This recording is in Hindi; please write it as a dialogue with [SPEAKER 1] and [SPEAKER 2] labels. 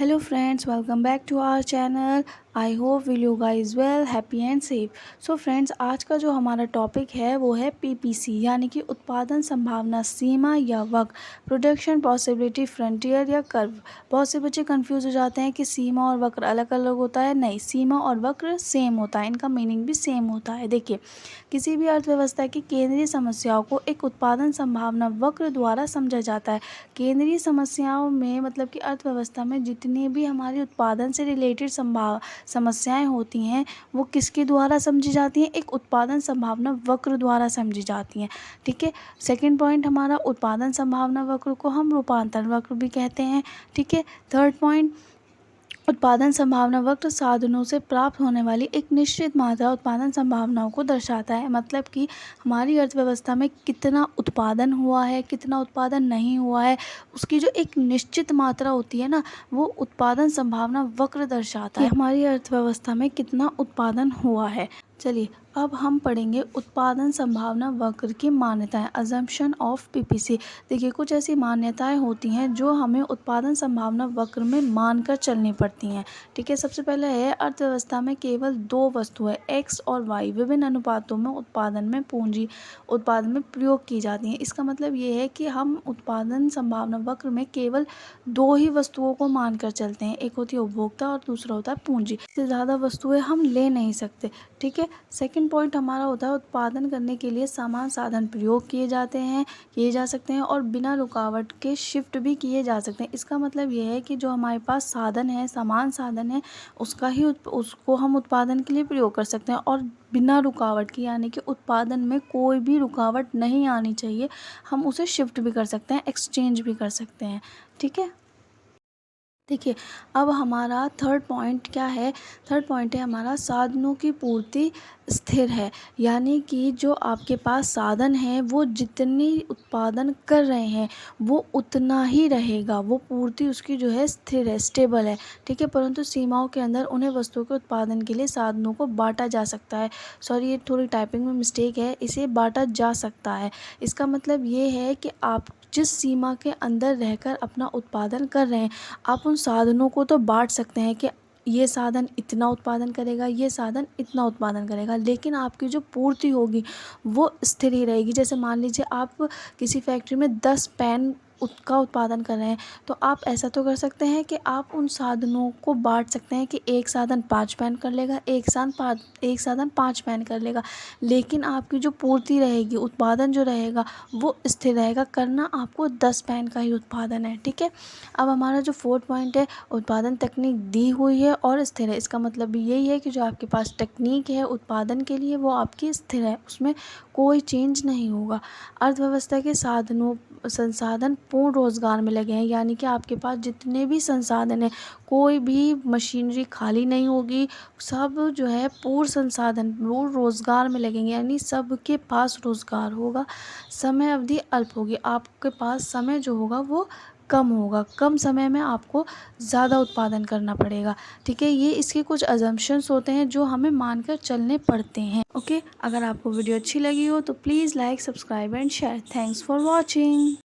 [SPEAKER 1] Hello friends, welcome back to our channel. I hope will you guys well happy and safe. So friends, आज का जो हमारा टॉपिक है वो है पीपीसी यानी कि उत्पादन संभावना सीमा या वक्र, प्रोडक्शन पॉसिबिलिटी फ्रंटियर या कर्व। बहुत से बच्चे कंफ्यूज हो जाते हैं कि सीमा और वक्र अलग अलग होता है। नहीं, सीमा और वक्र सेम होता है, इनका मीनिंग भी सेम होता है। देखिए, किसी भी अर्थव्यवस्था की केंद्रीय समस्याओं को एक उत्पादन संभावना वक्र द्वारा समझा जाता है। केंद्रीय समस्याओं में मतलब कि अर्थव्यवस्था में जितनी भी हमारी उत्पादन से रिलेटेड समस्याएं होती हैं वो किसके द्वारा समझी जाती हैं? एक उत्पादन संभावना वक्र द्वारा समझी जाती हैं। ठीक है। सेकंड पॉइंट हमारा, उत्पादन संभावना वक्र को हम रूपांतरण वक्र भी कहते हैं। ठीक है। थर्ड पॉइंट, उत्पादन संभावना वक्र साधनों से प्राप्त होने वाली एक निश्चित मात्रा उत्पादन संभावनाओं को दर्शाता है। मतलब कि हमारी अर्थव्यवस्था में कितना उत्पादन हुआ है, कितना उत्पादन नहीं हुआ है, उसकी जो एक निश्चित मात्रा होती है ना, वो उत्पादन संभावना वक्र दर्शाता है। हमारी अर्थव्यवस्था में कितना उत्पादन हुआ है। चलिए, अब हम पढ़ेंगे उत्पादन संभावना वक्र की मान्यताएं, अजम्पशन ऑफ पीपीसी। देखिए, कुछ ऐसी मान्यताएं होती हैं जो हमें उत्पादन संभावना वक्र में मानकर चलनी पड़ती हैं। ठीक है। सबसे पहले है, अर्थव्यवस्था में केवल दो वस्तुएं एक्स और वाई विभिन्न अनुपातों में उत्पादन में पूंजी उत्पादन में प्रयोग की जाती हैं। इसका मतलब ये है कि हम उत्पादन संभावना वक्र में केवल दो ही वस्तुओं को मानकर चलते हैं। एक होती है उपभोक्ता और दूसरा होता है पूंजी। इससे ज़्यादा वस्तुएं हम ले नहीं सकते। ठीक है। सेकंड पॉइंट हमारा होता है, उत्पादन करने के लिए समान साधन प्रयोग किए जा सकते हैं और बिना रुकावट के शिफ्ट भी किए जा सकते हैं। इसका मतलब ये है कि जो हमारे पास साधन है, समान साधन है, उसको हम उत्पादन के लिए प्रयोग कर सकते हैं और बिना रुकावट की, यानी कि उत्पादन में कोई भी रुकावट नहीं आनी चाहिए। हम उसे शिफ्ट भी कर सकते हैं, एक्सचेंज भी कर सकते हैं। ठीक है। देखिए, अब हमारा थर्ड पॉइंट क्या है? थर्ड पॉइंट है हमारा, साधनों की पूर्ति स्थिर है। यानी कि जो आपके पास साधन है वो जितनी उत्पादन कर रहे हैं वो उतना ही रहेगा, वो पूर्ति उसकी जो है स्थिर है, स्टेबल है। ठीक है। परंतु सीमाओं के अंदर उन्हें वस्तुओं के उत्पादन के लिए साधनों को बांटा जा सकता है। सॉरी, ये थोड़ी टाइपिंग में मिस्टेक है, इसे बांटा जा सकता है। इसका मतलब ये है कि आप जिस सीमा के अंदर रहकर अपना उत्पादन कर रहे हैं, आप उन साधनों को तो बांट सकते हैं कि ये साधन इतना उत्पादन करेगा, ये साधन इतना उत्पादन करेगा, लेकिन आपकी जो पूर्ति होगी वो स्थिर ही रहेगी। जैसे मान लीजिए आप किसी फैक्ट्री में 10 पेन का उत्पादन कर रहे हैं, तो आप ऐसा तो कर सकते हैं कि आप उन साधनों को बांट सकते हैं कि एक साधन 5 पेन कर लेगा, एक साधन 5 पेन कर लेगा, लेकिन आपकी जो पूर्ति रहेगी, उत्पादन जो रहेगा वो स्थिर रहेगा। करना आपको 10 पेन का ही उत्पादन है। ठीक है। अब हमारा जो फोर्थ पॉइंट है, उत्पादन तकनीक दी हुई है और स्थिर है। इसका मतलब भी यही है कि जो आपके पास टेक्निक है उत्पादन के लिए वो आपकी स्थिर है, उसमें कोई चेंज नहीं होगा। अर्थव्यवस्था के संसाधन पूर्ण रोजगार में लगे हैं, यानी कि आपके पास जितने भी संसाधन हैं, कोई भी मशीनरी खाली नहीं होगी, सब जो है पूर्ण संसाधन पूर्ण रोजगार में लगेंगे, यानी सबके पास रोजगार होगा। समय अवधि अल्प होगी, आपके पास समय जो होगा वो कम होगा, कम समय में आपको ज़्यादा उत्पादन करना पड़ेगा। ठीक है। ये इसके कुछ अजम्पशंस होते हैं जो हमें मानकर चलने पड़ते हैं। ओके। अगर आपको वीडियो अच्छी लगी हो तो please like, subscribe and share. Thanks for watching.